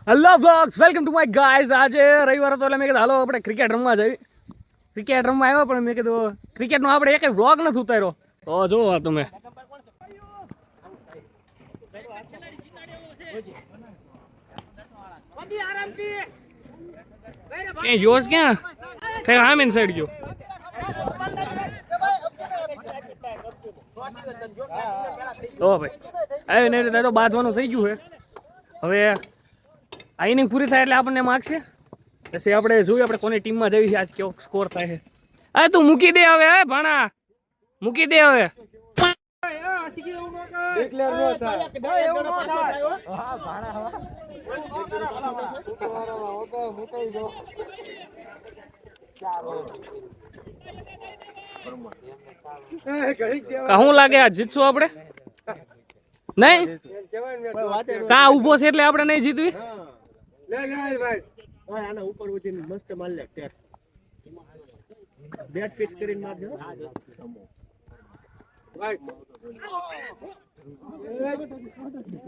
Hello blogs, welcome to my guys. આજે રવિવાર હતો એટલે મેં કીધું હાલો આપણે ક્રિકેટ રમવા જઈએ. ક્રિકેટ રમવા આવ્યો પણ મેં કીધું ક્રિકેટનો આપણે એક વ્લોગ નથી ઉતાર્યો. તો જોવો તમે યોશ ક્યાં થઈ આમીન સાઈડ ગયો. તો ભાઈ આવ્યો ને એટલે તો બાજવાનું થઈ ગયું છે. હવે આ ઇનિંગ પૂરી થાય એટલે આપણને માગશે. પછી આપણે જોઈએ આપણે કોની ટીમમાં જઈએ છીએ, આજ કેવો સ્કોર થાય છે. અરે તું મૂકી દે હવે, હે ભાણા મૂકી દે હવે. શું લાગે આ જીતશું આપણે? નહીં કા ઉભો છે એટલે આપણે નહીં જીતવી.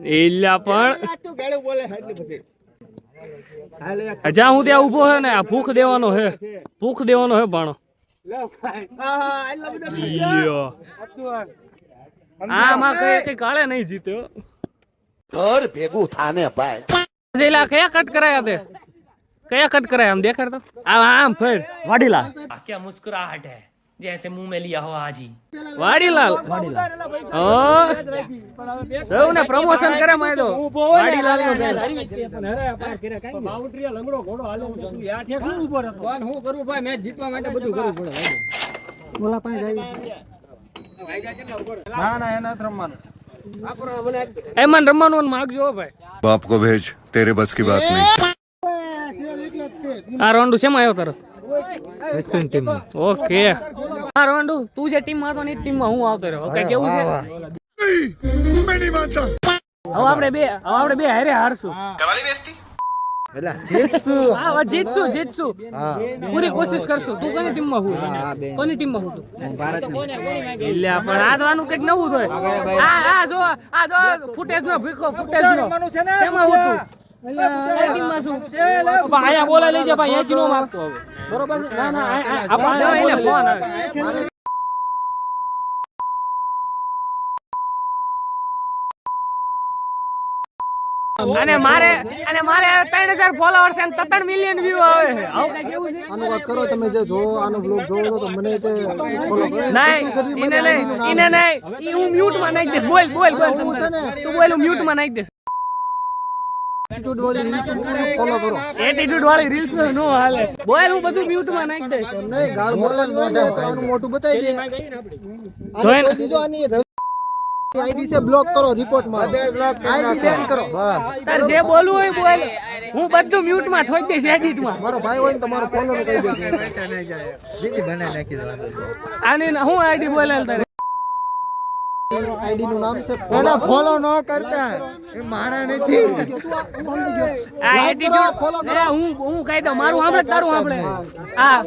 એલા પણ જ્યાં હું ત્યાં ઉભો હે ને આ ભૂખ દેવાનો હે, ભૂખ દેવાનો હે ભાણો. આમાં કઈ કાળે નહીં જીત્યો. ઘર ભેગું થાને ભાઈ. જેલા કયા કટ કરાયા તે, કયા કટ કરાયા આમ દેખાડ તો. આમ ફેર વાડીલાલ क्या मुस्कुराहट है जैसे मुंह में लिया हो हाजी. વાડીલાલ ઓ સૌને પ્રમોશન કરે માયદો વાડીલાલ નો બાઉન્ડ્રી લંગડો ઘોડો હાલે હું યા ઠેક ઉભો રહેતો. કોણ હું કરું ભાઈ, મેચ જીતવા માટે બધું કરવું પડે. બોલા પાઈ જાય ના એના રમવાનું એમાં રમવાનું માંગજો ભાઈ. बाप को भेज, तेरे बस की बात नहीं. આ રાઉન્ડ શેમાં આવ્યો તારો? ઓકે આ રાઉન્ડ તું જે ટીમ માં હતો ને એ ટીમ માં હું આવતો રહ્યો. ઓકે કેવું છે? मैं नहीं मानता. હવે આપણે બે હારે હારશું. જીતશું પૂરી કોશિશ કરશું. તું કોની ટીમ માં હું? કોની ટીમ માં હું? એટલે પણ આદવાનું કઈક નવું હોય. આ જો ફૂટેજ નો ભીખો ફૂટેજ નો શેમાં હું તું? આયા બોલા લઈ જા ભાઈ, એજી નો મારતો હવે. બરોબર ના આપણે એને ફોન આવે. અને મારે 3000 ફોલોઅર્સ અને 3 મિલિયન વ્યૂ આવે છે. આવું કઈ કેવું છે? આનો વાત કરો તમે, જે જો આનો બ્લોગ જોવો તો મને તે ફોલો કરો. નહીં હું મ્યુટ માં નાખી દઈશ. બોલ તું બોલ, હું મ્યુટ માં નાખી દઈશ. એટીટ્યુડ વાળી રીલ્સ ફોલો કરો. એટીટ્યુડ વાળી રીલ્સ નો હાલે. બોલ હું બધું મ્યુટ માં નાખી દઈશ. નહીં ગાળ બોલે આનું મોટું બતાવી દે. આની જો આની આઈડી સે બ્લોક કરો, રિપોર્ટ મારો, આઈડી બેન કરો. બસ તાર જે બોલવું હોય બોલ, હું બધું મ્યુટ માં ઠોકી દઈશ એડિટ માં. મારો ભાઈ હોય ને તમારો ફોલો ને કહી દો. પૈસા નહીં જાય બીજી બને નાખી દો. આની હું આઈડી બોલેલ તારે. આઈડી નું નામ છે એના ફોલો ન કરતા એ મારા નથી. આ એટીટ્યુડ ફોલો કરો. હું કહી દઉં મારું સાંભળે તારું સાંભળે. આ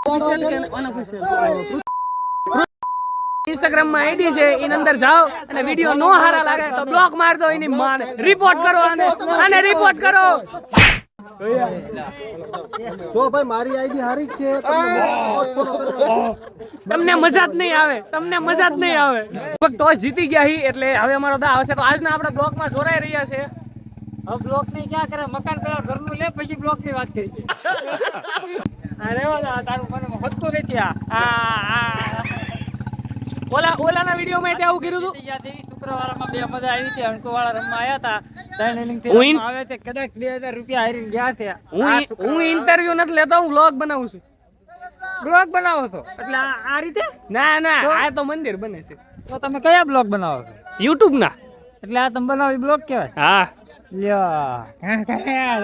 ઓફિશિયલ કે અનઓફિશિયલ ઇન્સ્ટાગ્રામ માં આઈડી છે, એની અંદર જાઓ અને વિડિયો નો હારા લાગે તો બ્લોક માર દો. એની માને રિપોર્ટ કરો, આને રિપોર્ટ કરો. જો ભાઈ મારી આઈડી હારી જ છે, ફોલો કરો. તમને મજા જ નહીં આવે, તમને મજા જ નહીં આવે. ટોસ જીતી ગયા હી એટલે હવે અમારો દા આવશે. તો આજના આપણા બ્લોક માં જોડાઈ રહ્યા છે. હવે બ્લોક ની ક્યાં કરે, મકાન પેલા ઘરનું લે પછી બ્લોક ની વાત કરી. અરે વાહ તારું મને હોતો નથી. ઓલાના વિડીયોમાં તે આવું કર્યું હતું. શુક્રવારમાં બે મજા આવી હતી. અંકોવાળા રમવા આવ્યા હતા. 3 ઇનિંગ આવે તે કદાચ 2000 રૂપિયા હારીને ગયા છે. હું ઇન્ટરવ્યુ નથી લેતો, હું વ્લોગ બનાવું છું. બ્લોગ બનાવો છો એટલે આ રીતે? ના આ તો મંદિર બને છે. તો તમે કયા બ્લોગ બનાવો છો? યુટ્યુબ ના. એટલે આ તમે બનાવી બ્લોગ કહેવાય? હા લ્યો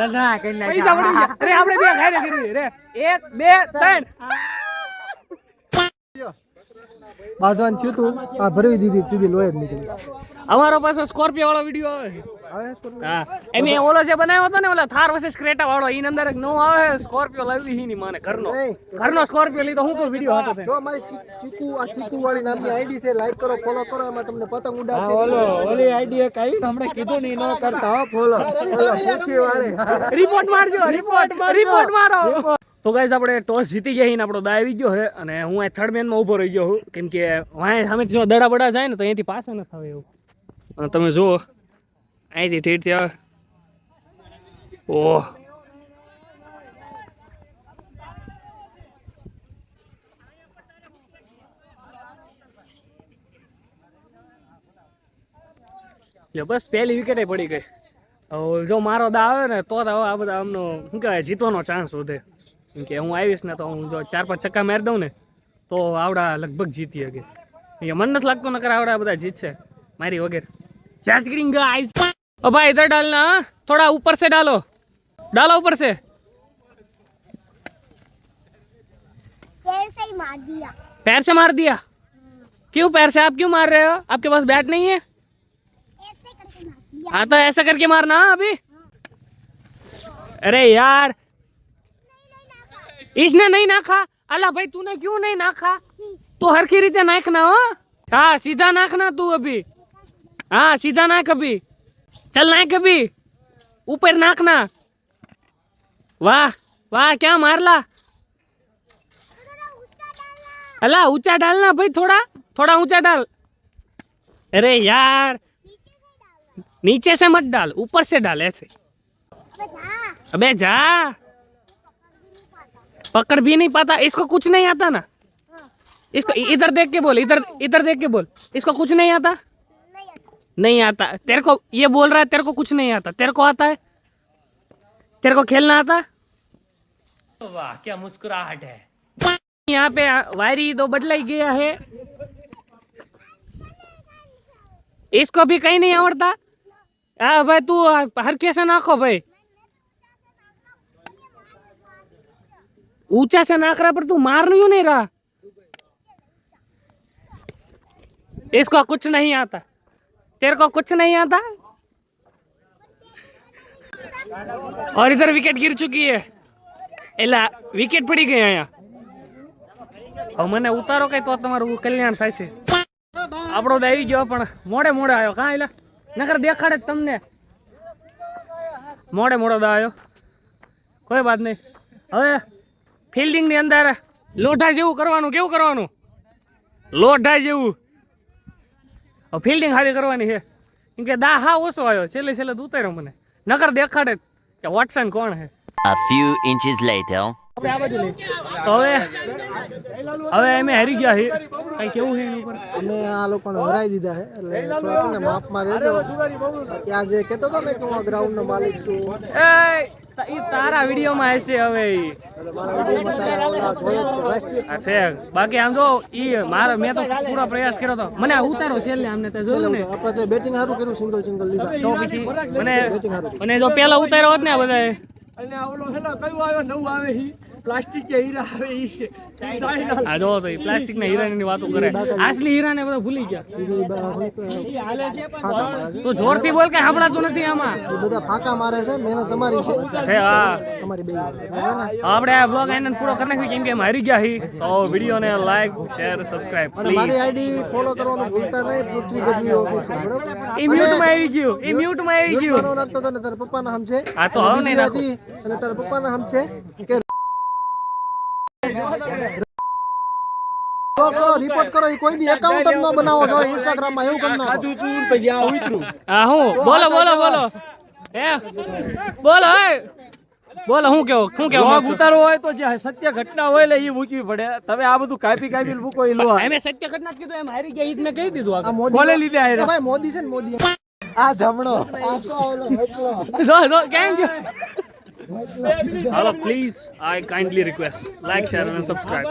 દાદા કઈ નાખી. અરે આપણે બે ખાઈને કરી રે 1 2 3. બાંધવાનું થયું હતું આ ભરવી દીધી સીધી લોહી જ નીકળી અમારો પાસે સ્કોર્પિયો વાળો વિડીયો આવે છે. આવે છે? હા એમે ઓલો જે બનાવ્યો હતો ને ઓલા થાર વર્સસ ક્રેટા વાળો ઈ અંદર એક નવો આવે સ્કોર્પિયો લાવી હી ની માને ઘરનો સ્કોર્પિયો લીધો હું તો વિડીયો હતો તે. જો મારી ચીકુ આ ચીકુ વાળી નામની આઈડી છે લાઈક કરો ફોલો કરો એમાં તમને પતંગ ઉડાડશે ઓલી આઈડી એક આવી હમણાં કીધું નહીં ન કરતા હો ફોલો રિપોર્ટ મારજો રિપોર્ટ મારો. તો ગાઈસ આપણે ટોસ જીતી ગયા ને આપણો દા આવી ગયો છે અને હું આ થર્ડ મેનમાં ઊભો રહી ગયો છું કેમ કે વાંહે સામે જો દડા બડા જાય ને તો અહીંથી પાસે ન થાવે એવું. અને તમે જુઓ અહીંથી ઠેઠથી આવે ઓહ બસ પહેલી વિકેટે પડી ગઈ. હવે જો મારો દા આવે ને તો હવે આ બધા આમનો શું કહેવાય જીતવાનો ચાન્સ વધે કેમ કે હું આવીશ ને તો હું જો 4-5 છક્કા મારી દઉં ને તો આવડા લગભગ જીતી શકે. મને નથી લાગતું નકર આવડા બધા જીતશે મારી વગેરે. Just kidding guys. ओ भाई इधर डालना थोड़ा ऊपर से डालो ऊपर से. पैर से ही मार दिया. पैर से मार दिया? क्यों पैर से आप क्यों मार रहे हो? आपके पास बैट नहीं है? ऐसे करके मार दिया. हाँ तो ऐसा करके मारना अभी. अरे यार इसने नहीं नाखा. अल्लाह भाई तूने क्यों नहीं नाखा? तो हर की रीते नाखना हो. हाँ सीधा नाखना तू अभी. हाँ सीधा नाख अभी. चल नाख अभी ऊपर नाखना. वाह वाह क्या मारला. अल्लाह ऊंचा डालना भाई थोड़ा ऊंचा डाल. अरे यार नीचे से मत डाल ऊपर से डाल ऐसे. अबे जा पकड़ भी नहीं पाता. इसको कुछ नहीं आता ना. इसको इधर देख के बोल इधर देख के बोल. इसको कुछ नहीं आता. नहीं आता. तेरे को ये बोल रहा है तेरे को कुछ नहीं आता. तेरे को आता है. तेरे को खेलना आता. वाह क्या मुस्कुराहट है. यहाँ पे वायरी तो बदला ही गया है. इसको भी कहीं नहीं आवड़ता. हाँ भाई तू हर कैसे नाखो भाई. ऊंचा से नाख रहा पर तू मार नहीं रहा. इसको कुछ नहीं आता. तेरे को कुछ नहीं आता. और इधर विकेट गिर चुकी है. एला विकेट पड़ी गई અહીંયા. હવે મને ઉતારો કઈ તો તમારું કલ્યાણ થાય છે. આપણો તો આવી ગયો પણ મોડે આવ્યો. કાં એલા નકર દેખાડે જ તમને. મોડો દા આવ્યો. કોઈ વાત નહીં. હવે ફિલ્ડિંગની અંદર લોઢા જેવું કરવાનું. કેવું કરવાનું? લોઢા જેવું. ફિલ્ડિંગ હારી કરવાની છે કેમ કે દા હા ઓછો આવ્યો. છેલ્લે તો ઉતાર્યો મને. નકર દેખાડે કે વોટસન કોણ છે. A few inches later. આપણે આ બાજુ લઈ તો હવે અમે હારી ગયા છીએ. કઈ કેવું છે એની ઉપર? અમે આ લોકોને હરાઈ દીધા છે એટલે થોડુંક ને માપમાં રહેજો. બાકી આ જે કહેતો હતો ને કે હું ગ્રાઉન્ડનો માલિક છું એ તારા વિડીયોમાં હશે હવે. મારા વિડીયોમાં તારા જોયો જ છે ભાઈ. આ છે બાકી આમ જો મેં તો પૂરો પ્રયાસ કર્યો હતો. મને ઉતારો છેલ્લે આમને તે જોયું ને આપણે તે બેટિંગ સારું કર્યું સિંગલ લીધા તો પછી મને જો પેલા ઉતાર્યો હોત ને આ બધાએ. અને આવલો હેલો કયું આવ્યો નવું આવે છે પ્લાસ્ટિક કે હીરા આવે ઈ છે. આ જો તો પ્લાસ્ટિક ના હીરાની વાતો કરે. આસલી હીરાને બધા ભૂલી ગયા. તો જોરથી બોલ કે સાંભળાતું નથી આમાં. એ બધા ફાંકા મારે છે. મહેનત તમારી છે. હા તમારી બે આપણે આ બ્લોગ આનંદ પૂરો કરી નાખ્યો કેમ કે મારી ગયા હી. તો વિડીયોને લાઈક શેર સબસ્ક્રાઇબ અને મારી પ્લીઝ. આઈડી ફોલો કરવાનું ભૂલતા નહીં. પૃથ્વી ગજવી ઓફિસ બરોબર. એ મ્યુટમાં આવી ગયું. નાખતો હતો ને તારા પપ્પાના હમ છે. હા તો હવે નહીં નાખો. અને તારા પપ્પાના હમ છે કે રિપોર્ટ કરો. કોઈ દી એકાઉન્ટ જ ન બનાવો છો ઇન્સ્ટાગ્રામ માં. એવું કરી નાખો. હા હું બોલો હે બોલો હું કેવો બ્લોગ ઉતારવો હોય તો જે સત્ય ઘટના હોય એટલે એ મૂકવી પડે. તમે આ બધું કાપી મૂકો એ લો. એમે સત્ય ઘટના કીધું એમ હારી ગયા ઈ જ મેં કહી દીધું આ આગળ. મોદી કોલે લીધે આયરા? ભાઈ મોદી છે ને મોદી. આ જમણો આ તો ઓલો એટલો. જો કેમ ગયો. Hello, please, I kindly request like, share and subscribe.